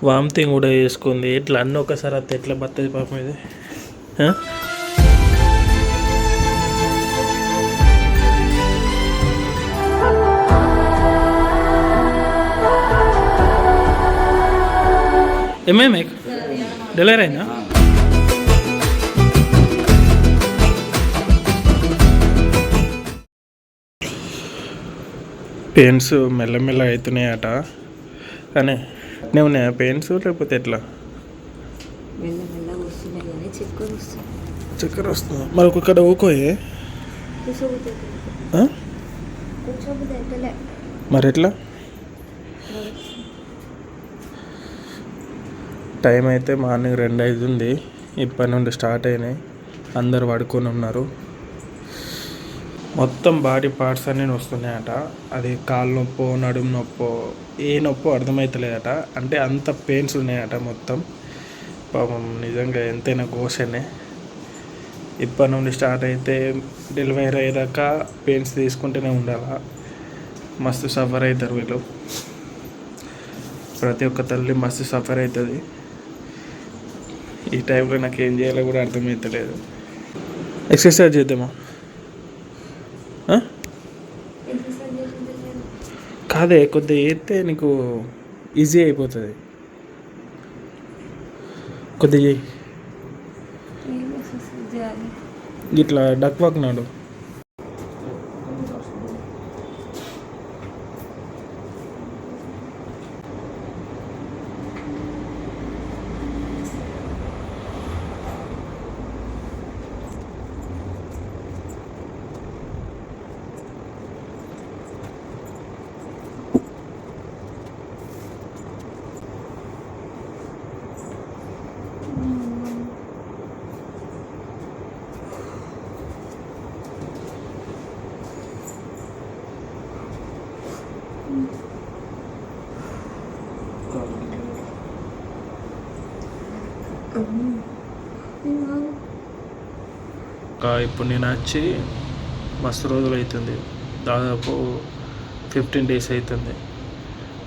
Vomiting కూడా చేసుకుంది. ఇట్లా అన్నీ ఒకసారి అత్త ఎట్లా బతుంది పాపం ఇది. ఏమేమి డెలివరీ అయినా పెయిన్స్ మెల్లమెల్ల అవుతున్నాయట. కానీ అట్నే ఉన్నాయా పెయిన్స్ లేకపోతే ఎట్లా? చక్కెర వస్తుందా? మరి ఒక్కడ ఊకోయే మరి ఎట్లా? టైం అయితే మార్నింగ్ 2 అవుతుంది. ఇప్పటి నుండి స్టార్ట్ అయినాయి. అందరు పడుకొని ఉన్నారు. మొత్తం బాడీ పార్ట్స్ అన్నీ వస్తున్నాయట. అది కాలు నొప్పో నడుము నొప్పో ఏ నొప్పో అర్థమవుతలేదట. అంటే అంత పెయిన్స్ ఉన్నాయట మొత్తం. పాపం నిజంగా ఎంతైనా ఘోషనే. ఇప్పటి నుండి స్టార్ట్ అయితే డెలివరీ అయ్యేదాకా పెయిన్స్ తీసుకుంటూనే ఉండాలా. మస్తు సఫర్ అవుతారు వీళ్ళు. ప్రతి ఒక్క తల్లి మస్తు సఫర్ అవుతుంది. ఈ టైంలో నాకు ఏం చేయాలో కూడా అర్థమవుతలేదు. ఎక్సర్సైజ్ చేద్దామా? కాదే కొద్దిగా చేస్తే నీకు ఈజీ అయిపోతుంది. కొద్దిగా ఇట్లా డక్ వాక్ నాడు. ఇప్పుడు నేను వచ్చి మస్తు రోజులు అవుతుంది. దాదాపు 15 days అవుతుంది.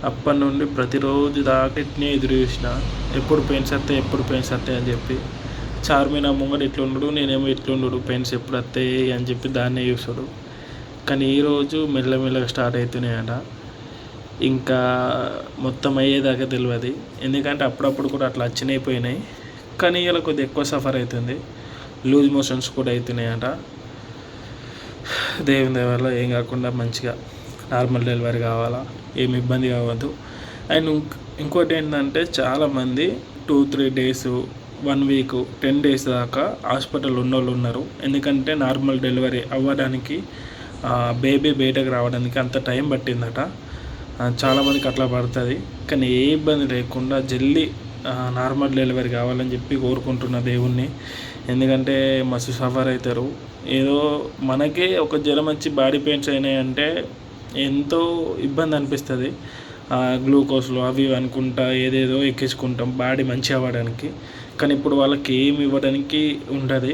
అప్పటి నుండి ప్రతిరోజు దాకా ఇట్నే ఎదురు చూసిన. ఎప్పుడు పెయిన్స్ వస్తాయి అని చెప్పి. చార్మినా ముంగడు ఇట్లుండడు, నేనేమో ఇట్లుండడు, పెయిన్స్ ఎప్పుడు వస్తాయి అని చెప్పి దాన్నే చూస్తాడు. కానీ ఈరోజు మెల్లమెల్లగా స్టార్ట్ అవుతున్నాయట. ఇంకా మొత్తం అయ్యేదాకా తెలియదు. ఎందుకంటే అప్పుడప్పుడు కూడా అట్లా వచ్చినాయిపోయినాయి. కానీ ఇలా కొద్దిగా ఎక్కువ సఫర్ అవుతుంది. లూజ్ మోషన్స్ కూడా అవుతున్నాయట. దేవుని దయ వల్ల ఏం కాకుండా మంచిగా నార్మల్ డెలివరీ కావాలా, ఏమి ఇబ్బంది కావద్దు. అండ్ ఇంకోటి ఏంటంటే చాలామంది 2-3 days, 1 week, 10 days దాకా హాస్పిటల్ ఉన్నోళ్ళు ఉన్నారు. ఎందుకంటే నార్మల్ డెలివరీ అవ్వడానికి, బేబీ బయటకు రావడానికి అంత టైం పట్టిందట. చాలామందికి అట్లా పడుతుంది. కానీ ఏ ఇబ్బంది లేకుండా జల్దీ నార్మల్ డెలివరీ కావాలని చెప్పి కోరుకుంటున్న దేవుణ్ణి. ఎందుకంటే మస్తు సఫర్ అవుతారు. ఏదో మనకే ఒక జ్వరం వచ్చి బాడీ పెయిన్స్ అయినాయంటే ఎంతో ఇబ్బంది అనిపిస్తుంది. గ్లూకోజ్లు అవి అనుకుంటా ఏదేదో ఎక్కించుకుంటాం బాడీ మంచి అవ్వడానికి. కానీ ఇప్పుడు వాళ్ళకి ఏమి ఇవ్వడానికి ఉండదు.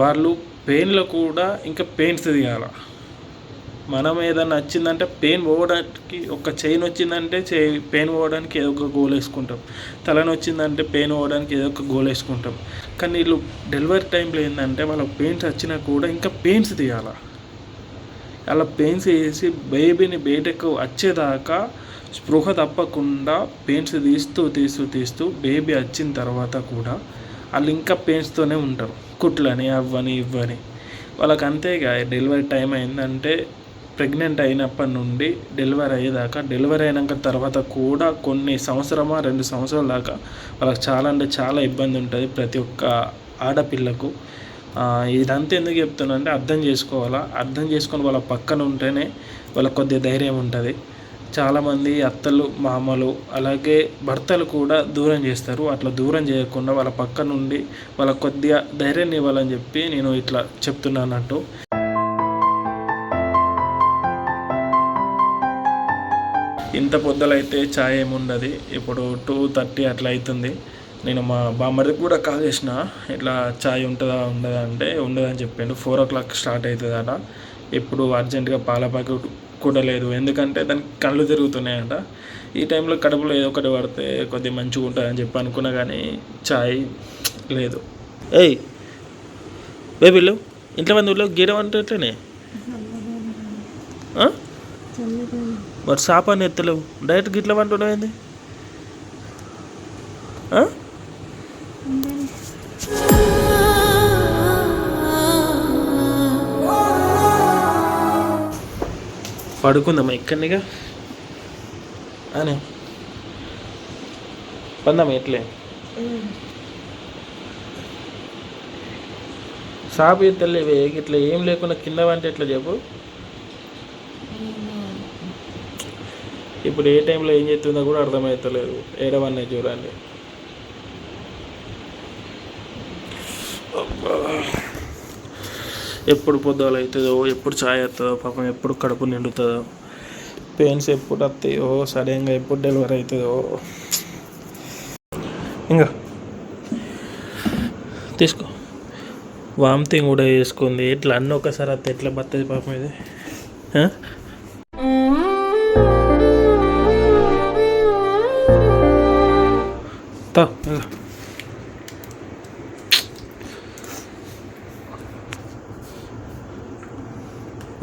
వాళ్ళు పెయిన్లో కూడా ఇంకా పెయిన్స్ తీయాలి. మనం ఏదన్నా వచ్చిందంటే పెయిన్ పోవడానికి, ఒక చైన్ వచ్చిందంటే పెయిన్ పోవడానికి ఏదో ఒక గోల్ వేసుకుంటాం. తలని వచ్చిందంటే పెయిన్ పోవడానికి ఏదో ఒక గోల్ వేసుకుంటాం. కానీ వీళ్ళు డెలివరీ టైంలో ఏంటంటే వాళ్ళకి పెయిన్స్ వచ్చినా కూడా ఇంకా పెయిన్స్ తీయాలి. అలా పెయిన్స్ వేసి బేబీని బయటకు వచ్చేదాకా స్పృహ తప్పకుండా పెయిన్స్ తీస్తూ బేబీ వచ్చిన తర్వాత కూడా వాళ్ళు ఇంకా పెయిన్స్తోనే ఉంటారు. కుట్లని అవ్వని ఇవ్వని వాళ్ళకి అంతేగా. డెలివరీ టైం అయిందంటే ప్రెగ్నెంట్ అయినప్పటి నుండి డెలివరీ అయ్యేదాకా, డెలివరీ అయినాక తర్వాత కూడా కొన్ని 2 సంవత్సరాల దాకా వాళ్ళకి చాలా అంటే చాలా ఇబ్బంది ఉంటుంది ప్రతి ఒక్క ఆడపిల్లకు. ఇదంతా ఎందుకు చెప్తున్నా అంటే అర్థం చేసుకోవాలా. అర్థం చేసుకొని వాళ్ళ పక్కన ఉంటేనే వాళ్ళకి కొద్దిగా ధైర్యం ఉంటుంది. చాలామంది అత్తలు, మామలు, అలాగే భర్తలు కూడా దూరం చేస్తారు. అట్లా దూరం చేయకుండా వాళ్ళ పక్క నుండి వాళ్ళకి కొద్దిగా ధైర్యాన్ని ఇవ్వాలని చెప్పి నేను ఇట్లా చెప్తున్నానట్టు. ఇంత పొద్దులైతే ఛాయ్ ఏముండదు. ఇప్పుడు 2:30 అట్లా అవుతుంది. నేను మా బామ్మడికి కూడా కాల్ చేసిన, ఇట్లా ఛాయ్ ఉంటుందా ఉండదా అంటే ఉండదని చెప్పిండు. 4 o'clock స్టార్ట్ అవుతుందట. ఇప్పుడు అర్జెంటుగా పాల ప్యాకెట్ కుట్టలేదు, ఎందుకంటే దానికి కళ్ళు తిరుగుతున్నాయంట. ఈ టైంలో కడుపులో ఏదో ఒకటి పడితే కొద్దిగా మంచిగా ఉంటుందని చెప్పి అనుకున్నా, కానీ చాయ్ లేదు. ఏయ్ బేబీలు ఇంట్లో మంది ఊళ్ళో గీరం అంటే ఎట్లనే మరి సాపాన్ని ఎత్తలేవు, డైరెక్ట్ గిట్ల వంటున్నావు ఏంది? పడుకుందామా ఇక్కడినిగా అని పందామా ఎట్లే సాపు ఎత్తలేవే ఇట్లా ఏం లేకుండా కింద వంట ఎట్లా చెప్పు. ఇప్పుడు ఏ టైంలో ఏం చేస్తుందో కూడా అర్థమవుతలేదు. ఏడవన్నీ చూడండి. ఎప్పుడు పొద్దులు అవుతుందో, ఎప్పుడు ఛాయ్ వస్తుందో, పాపం ఎప్పుడు కడుపు నిండుతుందో, పెయిన్స్ ఎప్పుడు వస్తాయో, సడన్గా ఎప్పుడు డెలివరీ అవుతుందో. ఇంకా తీసుకో, వామిటింగ్ కూడా వేసుకుంది. ఇట్లా అన్నీ ఒకసారి వస్తే ఎట్లా బతుంది పాపం ఇది.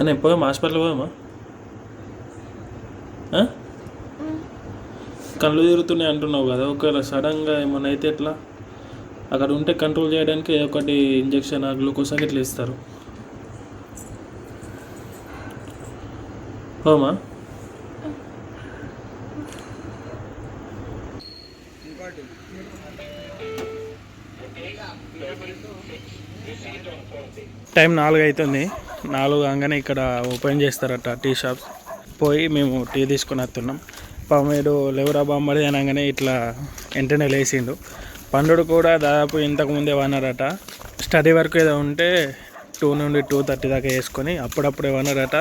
అని పోయామా హాస్పిటల్ పోయామా? కళ్ళు తిరుగుతున్నాయి అంటున్నావు కదా, ఒకవేళ సడన్గా ఏమన్నా అయితే ఎట్లా? అక్కడ ఉంటే కంట్రోల్ చేయడానికి ఒకటి ఇంజక్షన్ గ్లూకోజ్ అని ఇట్లా ఇస్తారు. పోమా? టైం 4 అవుతుంది. 4 కాగానే ఇక్కడ ఓపెన్ చేస్తారట టీ షాప్స్. పోయి మేము టీ తీసుకొని వస్తున్నాం. పామేడు లేవరా బామ్మడి అనగానే ఇట్లా వెంటనే లేచిండు. పండుడు కూడా దాదాపు ఇంతకుముందే వన్నారట. స్టడీ వర్క్ ఏదో ఉంటే 2 నుండి 2:30 దాకా వేసుకొని అప్పుడప్పుడే వన్నారట.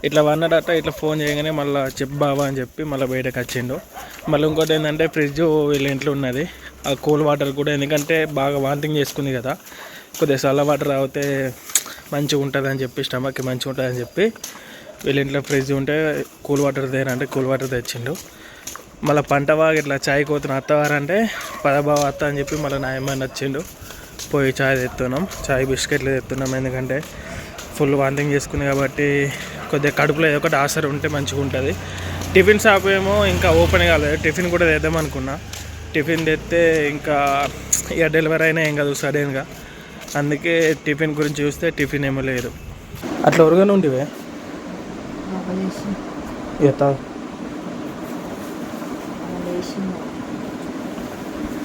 ఇట్లా వన్నాడట. ఇట్లా ఫోన్ చేయగానే మళ్ళీ చెప్పావా అని చెప్పి మళ్ళీ బయటకు వచ్చిండు. మళ్ళీ ఇంకోటి ఏంటంటే ఫ్రిడ్జ్ వీళ్ళ ఇంట్లో ఉన్నది, ఆ కూల్ వాటర్ కూడా, ఎందుకంటే బాగా వాంతింగ్ చేసుకుంది కదా, కొద్దిగా చల్ల వాటర్ తాగితే మంచిగా ఉంటుంది అని చెప్పి, స్టమక్కి మంచిగా ఉంటుంది అని చెప్పి వీళ్ళ ఇంట్లో ఫ్రిడ్జ్ ఉంటే కూల్ వాటర్ తేరంటే కూల్ వాటర్ తెచ్చిండు. మళ్ళీ పంట బాగా ఇట్లా చాయ్ కోతున్న అత్తవారంటే పదబావ అత్త అని చెప్పి మళ్ళీ నా ఏమైనా వచ్చిండు. పోయి చాయ్ తెస్తున్నాం, చాయ్ బిస్కెట్లు తెస్తున్నాం. ఎందుకంటే ఫుల్ వాంతింగ్ చేసుకుంది కాబట్టి కొద్దిగా కడుపులో ఏదో ఒకటి ఆసరు ఉంటే మంచిగా ఉంటుంది. టిఫిన్ షాప్ ఏమో ఇంకా ఓపెన్ కాలేదు, టిఫిన్ కూడా తెద్దాం అనుకున్నా. టిఫిన్ తెస్తే ఇంకా ఇక డెలివరీ అయినా ఏం కాదు సడన్గా, అందుకే టిఫిన్ గురించి చూస్తే టిఫిన్ ఏమో లేదు. అట్లా ఒరగానే ఉండివే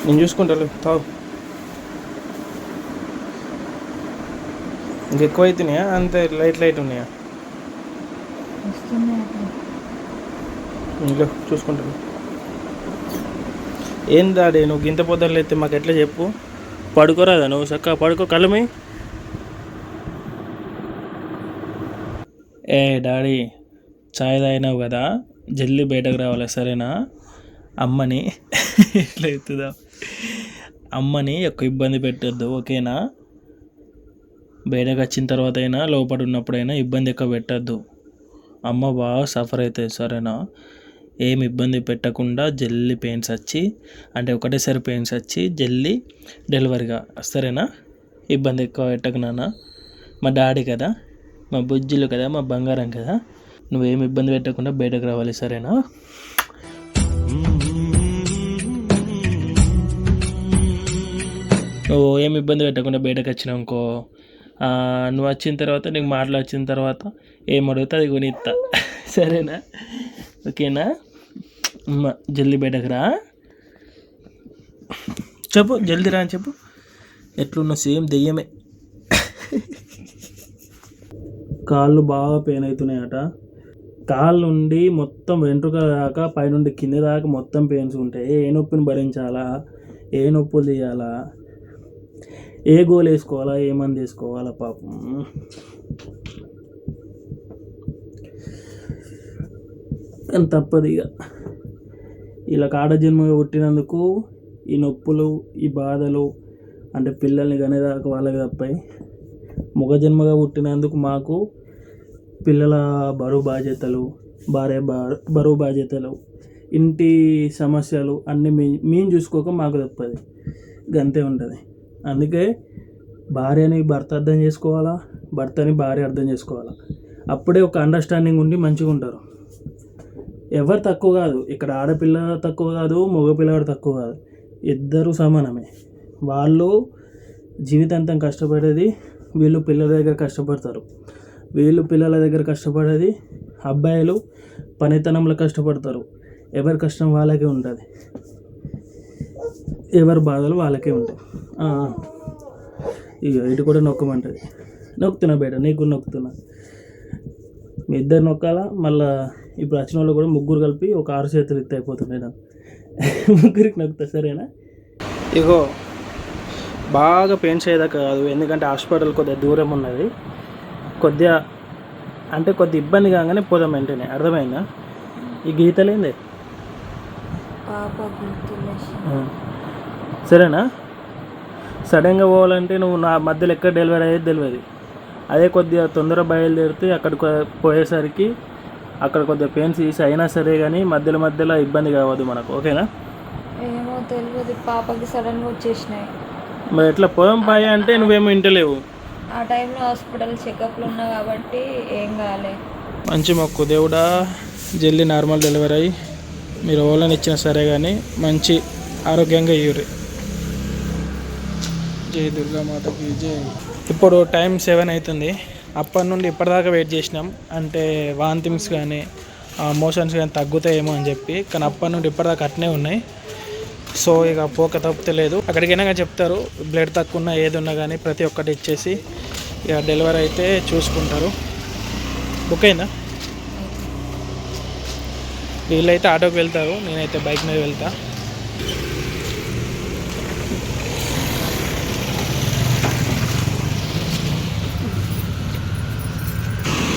నేను చూసుకుంటా తావు. ఇంకెక్కువ అవుతున్నాయా అంతే లైట్ ఉన్నాయా? ఇంట్లో చూసుకుంటాను. ఏం డాడీ నువ్వు గింత పొద్దులు అయితే మాకు ఎట్లా చెప్పు? పడుకోరాదా నువ్వు? చక్కగా పడుకో, కళ్ళమి. ఏ డాడీ చాయ్ తాగినావు కదా, జల్దీ బయటకు రావాలి సరేనా? అమ్మని ఎట్లా అవుతుందా, అమ్మని ఎక్కువ ఇబ్బంది పెట్టద్దు ఓకేనా? బయటకు వచ్చిన తర్వాత అయినా లోపల ఉన్నప్పుడైనా ఇబ్బంది ఎక్కువ పెట్టద్దు. అమ్మ బాగా సఫర్ అవుతుంది సరేనా? ఏమి ఇబ్బంది పెట్టకుండా జల్దీ పెయిన్స్ వచ్చి, అంటే ఒకటేసారి పెయిన్స్ వచ్చి జల్దీ డెలివరీగా సరేనా? ఇబ్బంది ఎక్కువ పెట్టకు నాన్న, మా డాడీ కదా, మా బుజ్జిలు కదా, మా బంగారం కదా, నువ్వేమి ఇబ్బంది పెట్టకుండా బయటకు రావాలి సరేనా? నువ్వు ఏమి ఇబ్బంది పెట్టకుండా బయటకు వచ్చినావు అనుకో, నువ్వు వచ్చిన తర్వాత నీకు మాటలు వచ్చిన తర్వాత ఏం అడిగితే అది కొనిస్తా సరేనా? ఓకేనా? జల్దీ బయటకు రా, చెప్పు జల్దీ రా అని చెప్పు. ఎట్లున్నా సేమ్ దెయ్యమే. కాళ్ళు బాగా పెయిన్ అవుతున్నాయట. కాళ్ళ నుండి మొత్తం వెంట్రుక దాకా పైనుండి కింద దాకా మొత్తం పెయిన్స్ ఉంటాయి. ఏ నొప్పిని భరించాలా, ఏ నొప్పులు తీయాలా, ఏ గోలు వేసుకోవాలా, ఏ మంది వేసుకోవాలా పాపం. కానీ తప్పదు ఇక, ఇలా ఆడజన్మగా పుట్టినందుకు ఈ నొప్పులు, ఈ బాధలు, అంటే పిల్లల్ని కనేదాకా వాళ్ళకి తప్పాయి. మగ జన్మగా పుట్టినందుకు మాకు పిల్లల బరువు బాధ్యతలు, భార్య బరువు బాధ్యతలు, ఇంటి సమస్యలు అన్నీ మేము చూసుకోక మాకు తప్పది, గంతే ఉంటుంది. అందుకే భార్యని భర్త అర్థం చేసుకోవాలా, భర్తని భార్య అర్థం చేసుకోవాలా. అప్పుడే ఒక అండర్స్టాండింగ్ ఉండి మంచిగా ఉంటారు. ఎవరు తక్కువ కాదు ఇక్కడ, ఆడపిల్ల తక్కువ కాదు, మగపిల్లవాడు తక్కువ కాదు, ఇద్దరు సమానమే. వాళ్ళు జీవితాంతం కష్టపడేది, వీళ్ళు పిల్లల దగ్గర కష్టపడతారు. వీళ్ళు పిల్లల దగ్గర కష్టపడేది, అబ్బాయిలు పనితనంలో కష్టపడతారు. ఎవరి కష్టం వాళ్ళకే ఉంటుంది, ఎవరి బాధలు వాళ్ళకే ఉంటాయి. ఇక ఇటు కూడా నొక్కమంటుంది, నొక్కుతున్నా బయట, నీకు నొక్కుతున్నా. మీ ఇద్దరు నొక్కాలా. మళ్ళీ ఇప్పుడు వచ్చిన వాళ్ళు కూడా ముగ్గురు కలిపి ఒక 6 చేతులు ఎత్తి అయిపోతుండే నాకు. ముగ్గురికి నొక్కుతా, సరేనా? ఇగో బాగా పెయిన్స్ అయ్యేదాకా కాదు, ఎందుకంటే హాస్పిటల్ కొద్దిగా దూరం ఉన్నది. కొద్దిగా ఇబ్బంది కాగానే పోదాం వెంటనే, అర్థమైందా? ఈ గీతలేందే సరేనా? సడన్గా పోవాలంటే నువ్వు నా మధ్యలో ఎక్కడ డెలివరీ అయ్యేది తెలియదు. అదే కొద్దిగా తొందరగా బయలుదేరితే అక్కడికి పోయేసరికి అక్కడ కొద్దిగా పెయిన్స్ తీసి అయినా సరే కానీ మధ్యలో ఇబ్బంది కావద్దు మనకు, ఓకేనా? ఏమో తెలియదు, పాపకి సడన్గా వచ్చేసినాయి. మరి ఎట్లా పోదాం పాయ అంటే నువ్వేమో ఇంటలేవు. ఆ టైంలో హాస్పిటల్ చెకప్లు ఉన్నా కాబట్టి ఏం కాలే. మంచి మొక్కు దేవుడా, జల్దీ నార్మల్ డెలివరీ అయ్యి మీరు ఓళ్ళని ఇచ్చినా సరే కానీ మంచి ఆరోగ్యంగా ఇవ్వరు. జై దుర్గామాతకి జై. ఇప్పుడు టైం 7 అవుతుంది. అప్పటి నుండి ఇప్పటిదాకా వెయిట్ చేసినాం, అంటే వాంతింగ్స్ కానీ మోషన్స్ కానీ తగ్గుతాయేమో అని చెప్పి. కానీ అప్పటి నుండి ఇప్పటిదాకా అట్నే ఉన్నాయి. సో ఇక పోక తప్పుతలేదు. అక్కడికైనా చెప్తారు బ్లడ్ తక్కువ ఉన్నా ఏది ఉన్నా కానీ ప్రతి ఒక్కటి ఇచ్చేసి ఇక డెలివరీ అయితే చూసుకుంటారు. బుక్ అయిందా? వీళ్ళైతే ఆటోకి వెళ్తారు, నేనైతే బైక్ మీద వెళ్తా.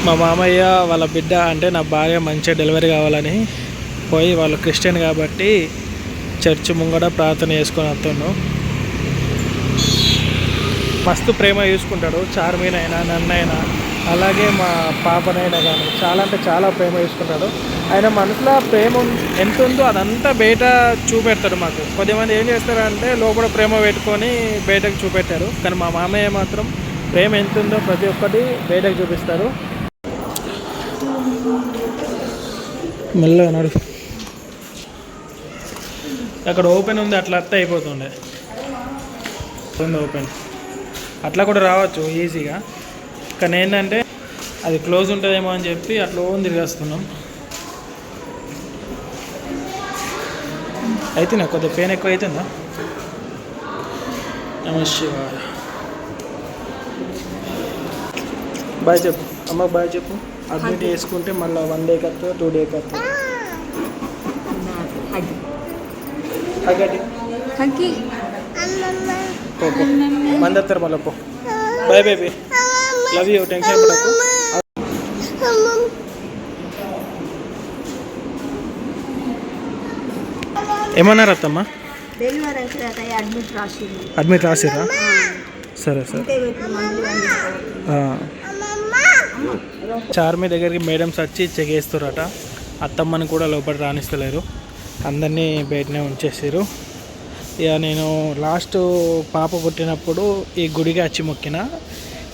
మా మామయ్య వాళ్ళ బిడ్డ అంటే నా భార్య మంచిగా డెలివరీ కావాలని పోయి, వాళ్ళు క్రిస్టియన్ కాబట్టి చర్చ్ ముంగడ ప్రార్థన చేసుకొని వస్తున్నాను. మస్తు ప్రేమ చూసుకుంటాడు, చార్మీనైనా నన్నైనా అలాగే మా పాపనైనా కానీ చాలా అంటే చాలా ప్రేమ చూసుకుంటాడు. ఆయన మనసులో ప్రేమ ఎంత ఉందో అదంతా బయట చూపెడతాడు మాకు. కొద్దిమంది ఏం చేస్తారంటే లోపల ప్రేమ పెట్టుకొని బయటకు చూపెట్టారు, కానీ మా మామయ్య మాత్రం ప్రేమ ఎంత ఉందో ప్రతి ఒక్కటి బయటకు చూపిస్తారు. మెల్లగా నడు, అక్కడ ఓపెన్ ఉంది, అట్లా అత్తే అయిపోతుండే. ఓపెన్ అట్లా కూడా రావచ్చు ఈజీగా, కానీ ఏంటంటే అది క్లోజ్ ఉంటుందేమో అని చెప్పి అట్లా తిరిగేస్తున్నాం. అయితే నాకు కొద్దిగా పెయిన్ ఎక్కువ అవుతుందా? నమస్తే. బాయ్ చెప్పు అమ్మ, బాయ్ చెప్పు. అడ్మిట్ చేసుకుంటే మళ్ళీ 1 day కత్తా 2 day కత్తా. మందత్తారు మళ్ళీ పో. Bye baby, love you, tension పడకు. ఏమన్నారు అత్తమ్మ? అడ్మిట్ రాసిరా? సరే సరే. చార్మి దగ్గరికి మేడమ్స్ వచ్చి చెక్ చేస్తారట. అత్తమ్మని కూడా లోపల రాణిస్తలేరు, అందరినీ బయటనే ఉంచేసారు. ఇక నేను లాస్ట్ పాప పుట్టినప్పుడు ఈ గుడికి వచ్చి మొక్కిన.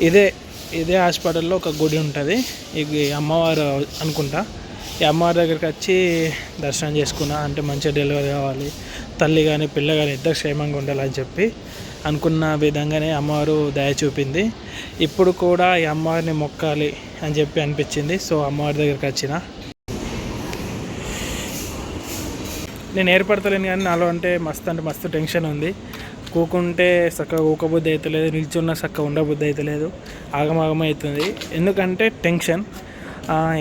ఇదే హాస్పిటల్లో ఒక గుడి ఉంటుంది, ఈ అమ్మవారు అనుకుంటా. ఈ అమ్మవారి దగ్గరికి వచ్చి దర్శనం చేసుకున్నా. అంటే మంచిగా డెలివరీ కావాలి, తల్లి కానీ పిల్ల కానీ ఇద్దరు క్షేమంగా ఉండాలని చెప్పి అనుకున్న విధంగానే అమ్మవారు దయ చూపింది. ఇప్పుడు కూడా ఈ అమ్మవారిని మొక్కాలి అని చెప్పి అనిపించింది. సో అమ్మవారి దగ్గరికి వచ్చిన. నేను ఏర్పడతలేను కానీ నాలో అంటే మస్తు టెన్షన్ ఉంది. కూకుంటే చక్కగా ఊకబుద్ధి అవుతలేదు, నిల్చున్న చక్కగా ఉండబుద్ధి అవుతలేదు, ఆగమాగం అవుతుంది. ఎందుకంటే టెన్షన్,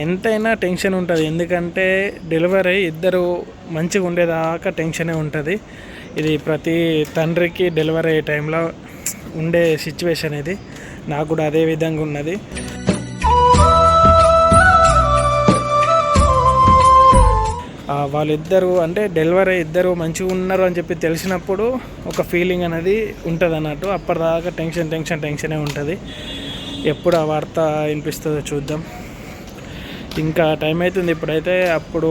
ఎంతైనా టెన్షన్ ఉంటుంది. ఎందుకంటే డెలివరీ ఇద్దరు మంచిగా ఉండేదాకా టెన్షనే ఉంటుంది. ఇది ప్రతి తండ్రికి డెలివరీ అయ్యే టైంలో ఉండే సిచ్యువేషన్ ఇది. నాకు కూడా అదే విధంగా ఉన్నది. వాళ్ళిద్దరూ అంటే డెలివరీ ఇద్దరు మంచిగా ఉన్నారు అని చెప్పి తెలిసినప్పుడు ఒక ఫీలింగ్ అనేది ఉంటుంది అన్నట్టు. అప్పటిదాకా టెన్షనే ఉంటుంది. ఎప్పుడు ఆ వార్త వినిపిస్తుందో చూద్దాం. ఇంకా టైం అవుతుంది ఇప్పుడైతే. అప్పుడు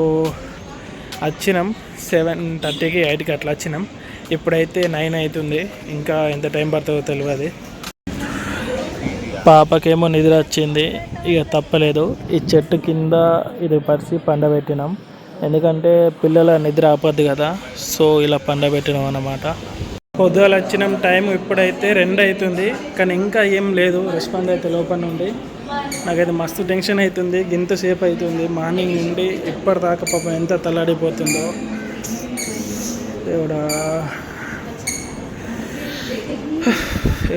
వచ్చినాం 7:30కి 8కి అట్లా వచ్చినాం. ఇప్పుడైతే 9 అవుతుంది. ఇంకా ఎంత టైం పడుతుందో తెలియదు. పాపకేమో నిద్ర వచ్చింది, ఇక తప్పలేదు. ఈ చెట్టు కింద ఇది పరిచి పండబెట్టినాం, ఎందుకంటే పిల్లల నిద్ర ఆపద్దు కదా. సో ఇలా పండబెట్టినాం అన్నమాట. పొద్దుగాల వచ్చినాం, టైం ఇప్పుడైతే 2 అవుతుంది. కానీ ఇంకా ఏం లేదు రెస్పాండ్ అయితే లోపల నుండి. నాకైతే మస్తు టెన్షన్ అవుతుంది. ఇంతసేపు అవుతుంది మార్నింగ్ నుండి ఇప్పటిదాకా. పాపం ఎంత తల్లాడిపోతుందో దేవుడా.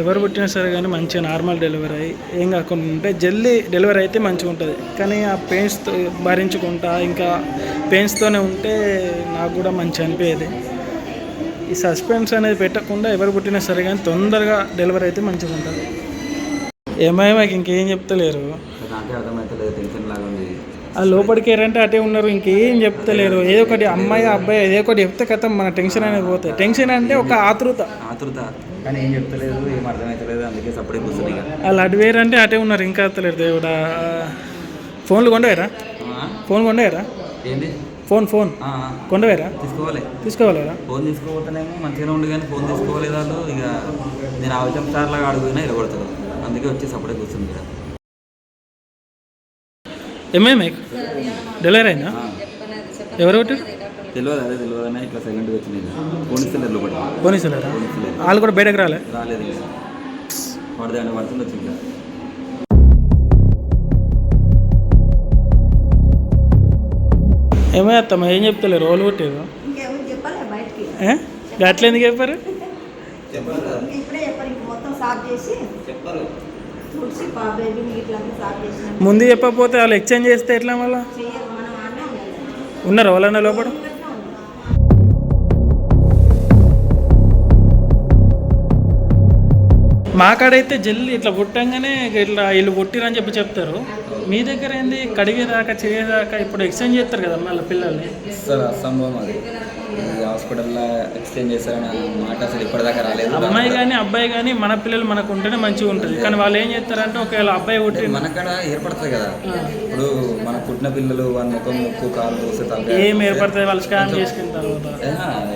ఎవరు పుట్టినా సరే కానీ మంచిగా నార్మల్ డెలివరీ అయ్యి ఏం కాకుండా ఉంటే జల్దీ డెలివరీ అయితే మంచిగా ఉంటుంది. కానీ ఆ పెయిన్స్తో భరించుకుంటా ఇంకా పెయిన్స్తోనే ఉంటే నాకు కూడా మంచి అనిపించేది. ఈ సస్పెన్స్ అనేది పెట్టకుండా ఎవరు పుట్టినా సరే కానీ తొందరగా డెలివరీ అయితే మంచిగా ఉంటుంది. ఏమైనా ఇంకేం చెప్తలేరు. ఆ లోపలికి ఏరంటే అటే ఉన్నారు, ఇంకేం చెప్తలేరు. ఏదో ఒకటి అమ్మాయి అబ్బాయి ఏదో ఒకటి చెప్తే కథ మన టెన్షన్ అనేది పోతుంది. టెన్షన్ అంటే ఒక ఆతృత కానీ ఏం చెప్తలేదు, ఏం అర్థమవుతలేదు. అందుకే సపడే కూర్చుంది. వాళ్ళు అటు వేరంటే అటే ఉన్నారు, ఇంకా అత్తలేరు దేవుడా. ఫోన్లు కొండవేరా? ఫోన్ కొండవేరా? ఏంటి ఫోన్ కొండవేరా? తీసుకోవాలేరా? ఫోన్ తీసుకోపోతేనేమో మంచిగానే ఉండి, కానీ ఫోన్ తీసుకోలేదు వాళ్ళు. ఇక నేను ఆలోచన సార్లాగా అడుగునా ఇరగొడతారు. అందుకే వచ్చి సపడే కూర్చుంది. ఇక్కడ ఏమేమి డెలివరీ అయినా ఎవరు ఒకటి తెలియదు. అదే తెలియదనే ఇట్లా సెకండ్కి వచ్చింది. ఫోన్ ఇస్తలేరు లోపల. ఫోన్ ఇస్తలేరా? వాళ్ళు కూడా బయటకు రాలేదు. వాడి దాన్ని పడుతుంది వచ్చింది. ఏమేత్తమ్మా ఏం చెప్తలేరు రోజులు కొట్టేరు? అట్లా ఎందుకు చెప్పారు? ముందు చెప్పకపోతే వాళ్ళు ఎక్స్చేంజ్ చేస్తే ఎట్లా? మళ్ళీ ఉన్నారు వాళ్ళన్న లోపల? మా కాడైతే జల్లి ఇట్లా పుట్టంగానే ఇట్లా వీళ్ళు పుట్టిరని చెప్తారు. మీ దగ్గర ఏంది కడిగేదాకా చేయదాకా ఇప్పుడు ఎక్స్చేంజ్ చేస్తారు కదా మళ్ళీ పిల్లల్ని. సార్ అసంభవం అది. హాస్పిటల్లో ఎక్స్చేంజ్ చేస్తారని మాట అసలు ఇప్పటిదాకా రాలేదు. అమ్మాయి కానీ అబ్బాయి కానీ మన పిల్లలు మనకు ఉంటేనే మంచిగా ఉంటుంది. కానీ వాళ్ళు ఏం చేస్తారంటే ఒకవేళ అబ్బాయి పుట్టి మనకాడ ఏర్పడుతుంది కదా. ఇప్పుడు మన పుట్టిన పిల్లలు వాళ్ళ ముక్కు కాలు దోసే ఏం ఏర్పడుతుంది, వాళ్ళు స్కామ్ చేసుకున్న తర్వాత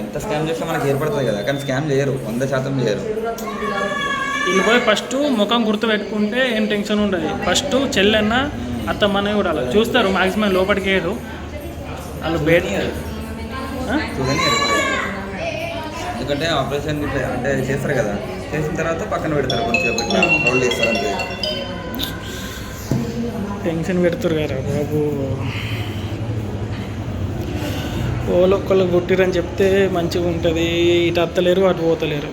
ఎంత స్కామ్ చేస్తే మనకి ఏర్పడుతుంది కదా. కానీ స్కామ్ చేయరు, 100% చేయరు. వీళ్ళు పోయి ఫస్ట్ ముఖం గుర్తు పెట్టుకుంటే ఏం టెన్షన్ ఉండదు. ఫస్ట్ చెల్లెన్న అత్తమ్మనే కూడా అలా చూస్తారు. మాక్సిమం లోపలికి వేయరు వాళ్ళు బయట. ఎందుకంటే ఆపరేషన్ అంటే చేస్తారు కదా, చేసిన తర్వాత పక్కన పెడతారు, కొంచెం హోల్డ్ చేస్తారు అంతే. టెన్షన్ పెడతారు కదా బాబు. ఓలో ఒక్కళ్ళకి పుట్టిరని చెప్తే మంచిగా ఉంటుంది. ఇటు అత్తలేరు అటు పోతలేరు.